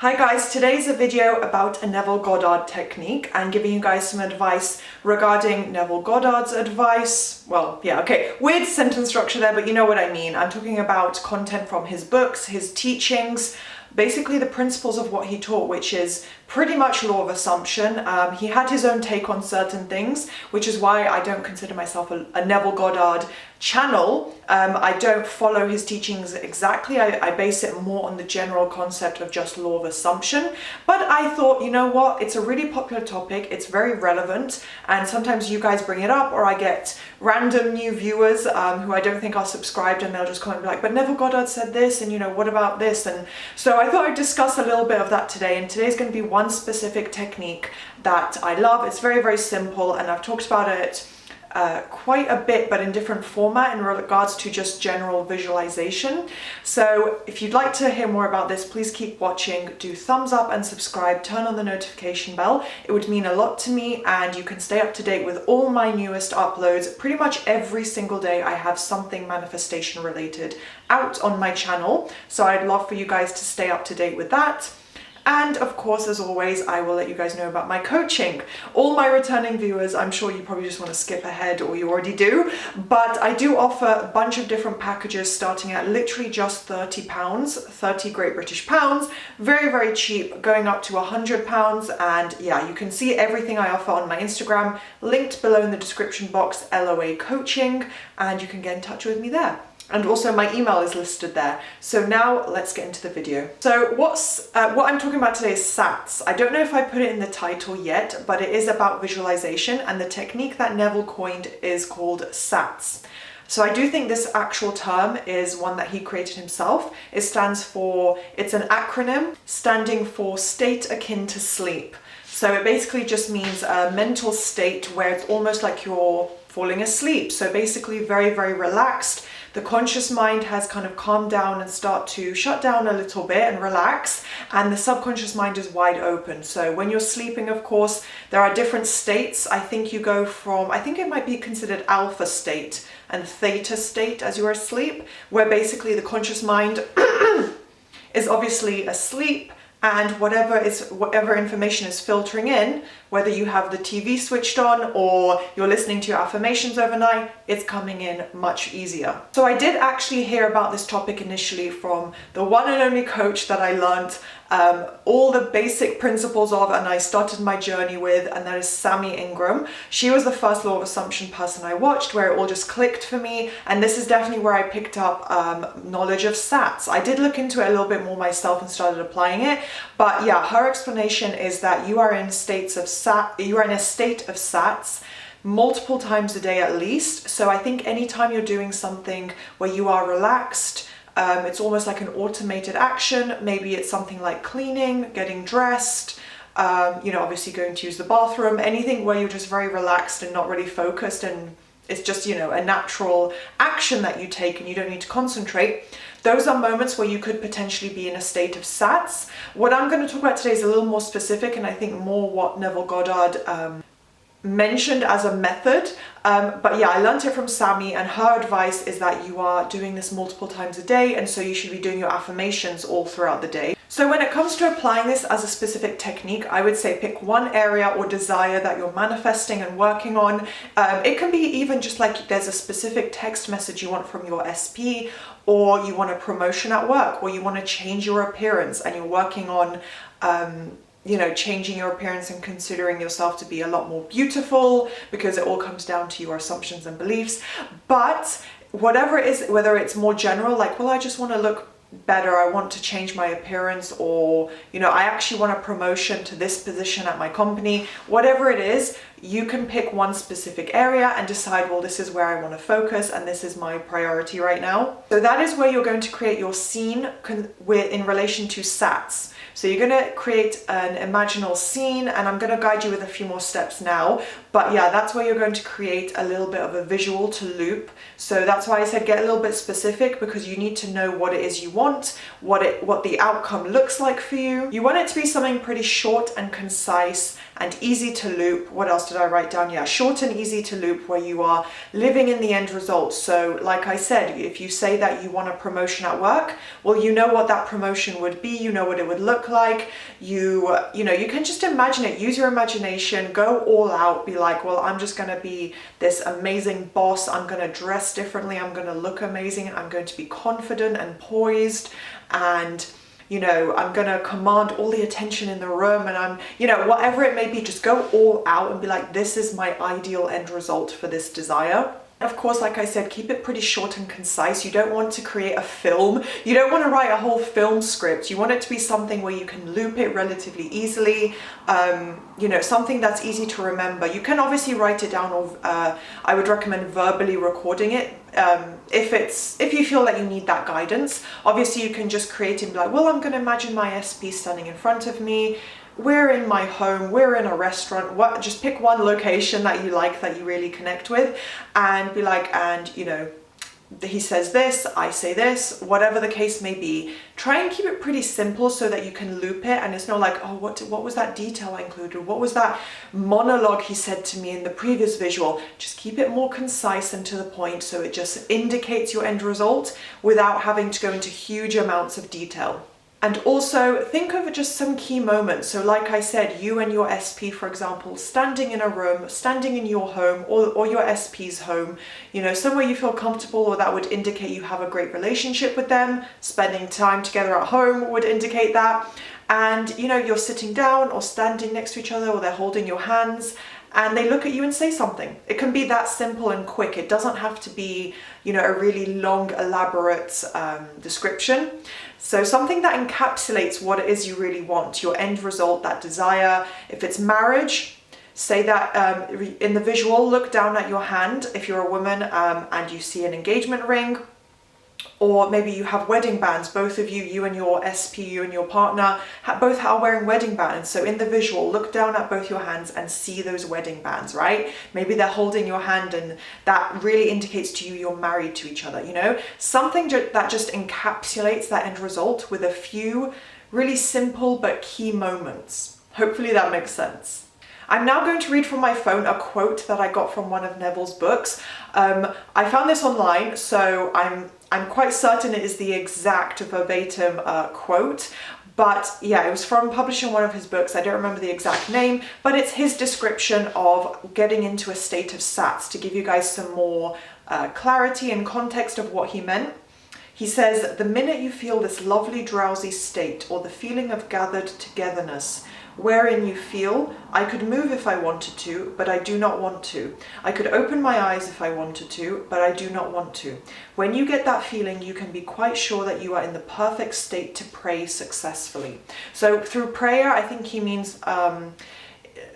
Hi guys, today's a video about a Neville Goddard technique and giving you guys some advice regarding Neville Goddard's advice. Well, yeah, okay, weird sentence structure there, but you know what I mean. I'm talking about content from his books, his teachings, basically the principles of what he taught, which is pretty much law of assumption. He had his own take on certain things, which is why I don't consider myself a Neville Goddard channel. I don't follow his teachings exactly. I base it more on the general concept of just law of assumption. But I thought, you know what, it's a really popular topic, it's very relevant, and sometimes you guys bring it up, or I get random new viewers who I don't think are subscribed, and they'll just comment and be like, but Neville Goddard said this, and you know, what about this? And so I thought I'd discuss a little bit of that today, and today's going to be one specific technique that I love. It's very, very simple, and I've talked about it quite a bit, but in different format in regards to just general visualization. So if you'd like to hear more about this, please keep watching, do thumbs up and subscribe, turn on the notification bell. It would mean a lot to me, and you can stay up to date with all my newest uploads. Pretty much every single day I have something manifestation related out on my channel, so I'd love for you guys to stay up to date with that. And of course, as always, I will let you guys know about my coaching. All my returning viewers, I'm sure you probably just want to skip ahead, or you already do, but I do offer a bunch of different packages starting at literally just £30, 30 Great British pounds, very, very cheap, going up to £100. And yeah, you can see everything I offer on my Instagram, linked below in the description box, LOA Coaching, and you can get in touch with me there. And also my email is listed there. So now let's get into the video. So what I'm talking about today is SATs. I don't know if I put it in the title yet, but it is about visualization, and the technique that Neville coined is called SATs. So I do think this actual term is one that he created himself. It's an acronym standing for state akin to sleep. So it basically just means a mental state where it's almost like you're falling asleep. So basically very, very relaxed. The conscious mind has kind of calmed down and start to shut down a little bit and relax, and the subconscious mind is wide open. So when you're sleeping, of course, there are different states. I think you go from, I think it might be considered alpha state and theta state as you're asleep, where basically the conscious mind is obviously asleep, and whatever information is filtering in, whether you have the TV switched on or you're listening to your affirmations overnight, it's coming in much easier. So I did actually hear about this topic initially from the one and only coach that I learned all the basic principles of, and I started my journey with, and that is Sammy Ingram. She was the first law of assumption person I watched, where it all just clicked for me, and this is definitely where I picked up knowledge of SATs. I did look into it a little bit more myself and started applying it, but yeah, her explanation is that you are in a state of SATs multiple times a day at least. So I think anytime you're doing something where you are relaxed, it's almost like an automated action. Maybe it's something like cleaning, getting dressed, obviously going to use the bathroom, anything where you're just very relaxed and not really focused, and it's just, a natural action that you take and you don't need to concentrate. Those are moments where you could potentially be in a state of SATs. What I'm going to talk about today is a little more specific, and I think more what Neville Goddard mentioned as a method. But yeah, I learned it from Sammy, and her advice is that you are doing this multiple times a day, and so you should be doing your affirmations all throughout the day. So when it comes to applying this as a specific technique, I would say pick one area or desire that you're manifesting and working on. It can be even just like there's a specific text message you want from your SP, or you want a promotion at work, or you want to change your appearance and you're working on changing your appearance and considering yourself to be a lot more beautiful, because it all comes down to your assumptions and beliefs. But whatever it is, whether it's more general, like, well, I just want to look better, I want to change my appearance, or I actually want a promotion to this position at my company, whatever it is, you can pick one specific area and decide, well, this is where I want to focus and this is my priority right now. So that is where you're going to create your scene in relation to SATs. So you're going to create an imaginal scene, and I'm going to guide you with a few more steps now. But yeah, that's where you're going to create a little bit of a visual to loop. So that's why I said get a little bit specific, because you need to know what it is you want, what the outcome looks like for you. You want it to be something pretty short and concise and easy to loop. What else did I write down? Yeah, short and easy to loop, where you are living in the end result. So like I said, if you say that you want a promotion at work, well, you know what that promotion would be, you know what it would look like. You know, you can just imagine it, use your imagination, go all out, be like, well, I'm just going to be this amazing boss, I'm going to dress differently, I'm going to look amazing, I'm going to be confident and poised, and you know, I'm going to command all the attention in the room, and I'm, you know, whatever it may be, just go all out and be like, this is my ideal end result for this desire. Of course, like I said, keep it pretty short and concise. You don't want to create a film. You don't want to write a whole film script. You want it to be something where you can loop it relatively easily. You know, something that's easy to remember. You can obviously write it down, or I would recommend verbally recording it. If you feel that you need that guidance. Obviously, you can just create it and be like, well, I'm going to imagine my SP standing in front of me. We're in my home, we're in a restaurant, just pick one location that you like, that you really connect with, and be like, and you know, he says this, I say this, whatever the case may be. Try and keep it pretty simple so that you can loop it, and it's not like, oh, what was that detail I included? What was that monologue he said to me in the previous visual? Just keep it more concise and to the point, so it just indicates your end result without having to go into huge amounts of detail. And also think of just some key moments. So like I said, you and your SP, for example, standing in a room, standing in your home, or your SP's home, you know, somewhere you feel comfortable, or that would indicate you have a great relationship with them. Spending time together at home would indicate that. And you know, you're sitting down or standing next to each other, or they're holding your hands, and they look at you and say something. It can be that simple and quick. It doesn't have to be, you know, a really long, elaborate description. So something that encapsulates what it is you really want, your end result, that desire. If it's marriage, say that in the visual, look down at your hand if you're a woman and you see an engagement ring. Or maybe you have wedding bands, both of you, you and your SP, you and your partner, both are wearing wedding bands. So in the visual, look down at both your hands and see those wedding bands, right? Maybe they're holding your hand, and that really indicates to you you're married to each other, you know? Something that just encapsulates that end result with a few really simple but key moments. Hopefully that makes sense. I'm now going to read from my phone a quote that I got from one of Neville's books. I found this online, so I'm quite certain it is the exact verbatim quote, but yeah, it was published in one of his books. I don't remember the exact name, but it's his description of getting into a state of sats, to give you guys some more clarity and context of what he meant. He says, the minute you feel this lovely drowsy state, or the feeling of gathered togetherness, wherein you feel, I could move if I wanted to, but I do not want to. I could open my eyes if I wanted to, but I do not want to. When you get that feeling, you can be quite sure that you are in the perfect state to pray successfully. So through prayer, I think he means, I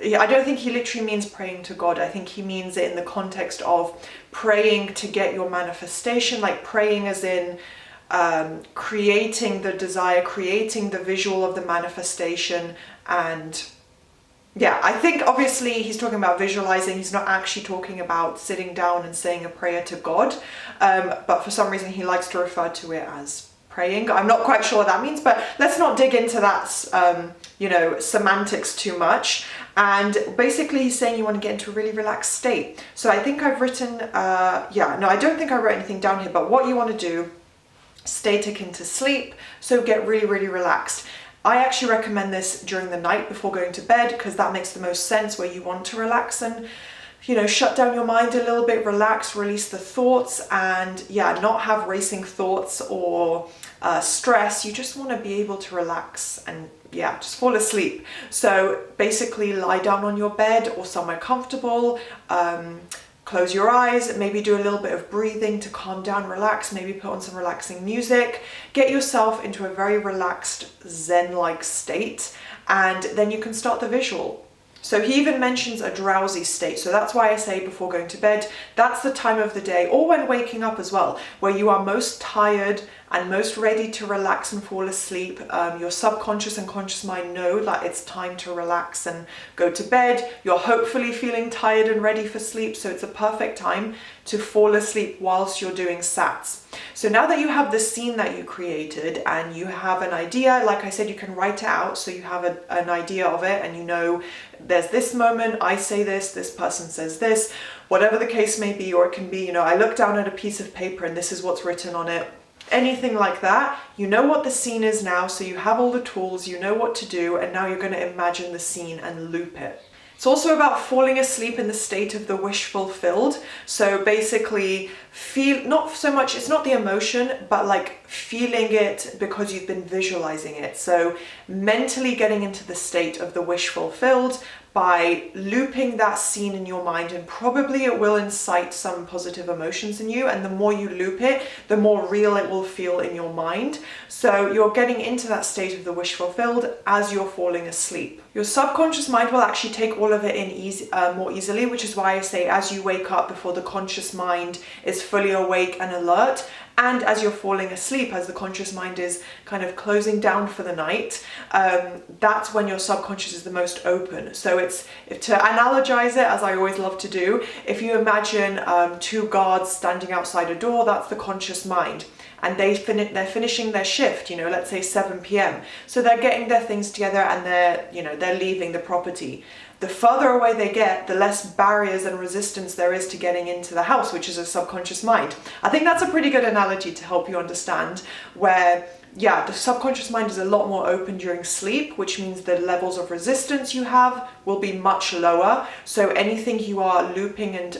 don't think he literally means praying to God. I think he means it in the context of praying to get your manifestation, like praying as in creating the desire, creating the visual of the manifestation. And yeah, I think obviously he's talking about visualizing. He's not actually talking about sitting down and saying a prayer to God, but for some reason he likes to refer to it as praying. I'm not quite sure what that means, but let's not dig into that, you know, semantics too much. And basically he's saying you want to get into a really relaxed state. So I think I've written, I don't think I wrote anything down here, but what you want to do, stay taken to sleep, so get really, really relaxed. I actually recommend this during the night before going to bed, because that makes the most sense, where you want to relax and, you know, shut down your mind a little bit, relax, release the thoughts, and yeah, not have racing thoughts or stress. You just want to be able to relax and yeah, just fall asleep. So basically lie down on your bed or somewhere comfortable, close your eyes, maybe do a little bit of breathing to calm down, relax, maybe put on some relaxing music, get yourself into a very relaxed Zen-like state, and then you can start the visual. So he even mentions a drowsy state. So that's why I say before going to bed, that's the time of the day, or when waking up as well, where you are most tired and most ready to relax and fall asleep. Your subconscious and conscious mind know that it's time to relax and go to bed. You're hopefully feeling tired and ready for sleep, so it's a perfect time to fall asleep whilst you're doing sats. So now that you have the scene that you created and you have an idea, like I said, you can write it out so you have an idea of it, and you know there's this moment, I say this person says this, whatever the case may be. Or it can be, you know, I look down at a piece of paper and this is what's written on it. Anything like that. You know what the scene is now, so you have all the tools, you know what to do, and now you're going to imagine the scene and loop it. It's also about falling asleep in the state of the wish fulfilled. So basically not so much, it's not the emotion, but like feeling it because you've been visualizing it. So mentally getting into the state of the wish fulfilled by looping that scene in your mind, and probably it will incite some positive emotions in you, and the more you loop it, the more real it will feel in your mind. So you're getting into that state of the wish fulfilled as you're falling asleep. Your subconscious mind will actually take all of it in more easily, which is why I say as you wake up, before the conscious mind is fully awake and alert, and as you're falling asleep, as the conscious mind is kind of closing down for the night, that's when your subconscious is the most open. So to analogize it, as I always love to do, if you imagine two guards standing outside a door, that's the conscious mind. And they're finishing their shift, you know, let's say 7 p.m. So they're getting their things together and they're leaving the property. The further away they get, the less barriers and resistance there is to getting into the house, which is a subconscious mind. I think that's a pretty good analogy to help you understand where, yeah, the subconscious mind is a lot more open during sleep, which means the levels of resistance you have will be much lower. So anything you are looping and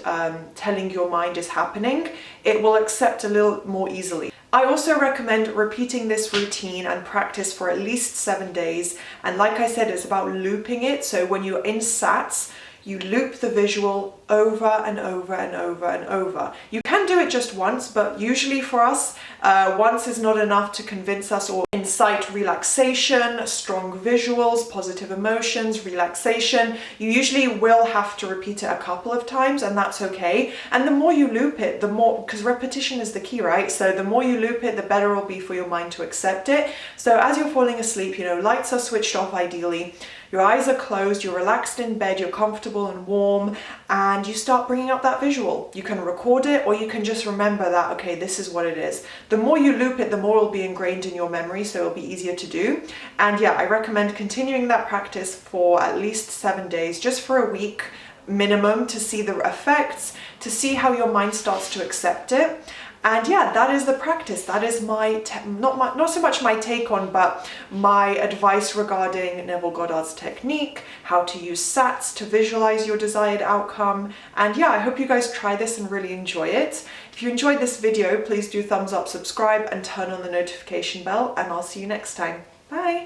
telling your mind is happening, it will accept a little more easily. I also recommend repeating this routine and practice for at least 7 days. And like I said, it's about looping it. So when you're in sats, you loop the visual over and over and over and over. You can do it just once, but usually for us, once is not enough to convince us or incite relaxation, strong visuals, positive emotions, relaxation. You usually will have to repeat it a couple of times, and that's okay. And the more you loop it, the more, because repetition is the key, right? So the more you loop it, the better it'll be for your mind to accept it. So as you're falling asleep, you know, lights are switched off ideally. Your eyes are closed, you're relaxed in bed, you're comfortable and warm, and you start bringing up that visual. You can record it, or you can just remember that, okay, this is what it is. The more you loop it, the more it'll be ingrained in your memory, so it'll be easier to do. And yeah, I recommend continuing that practice for at least 7 days, just for a week minimum, to see the effects, to see how your mind starts to accept it. And yeah, that is the practice. That is not so much my take on, but my advice regarding Neville Goddard's technique, how to use sats to visualize your desired outcome. And yeah, I hope you guys try this and really enjoy it. If you enjoyed this video, please do thumbs up, subscribe, and turn on the notification bell, and I'll see you next time. Bye!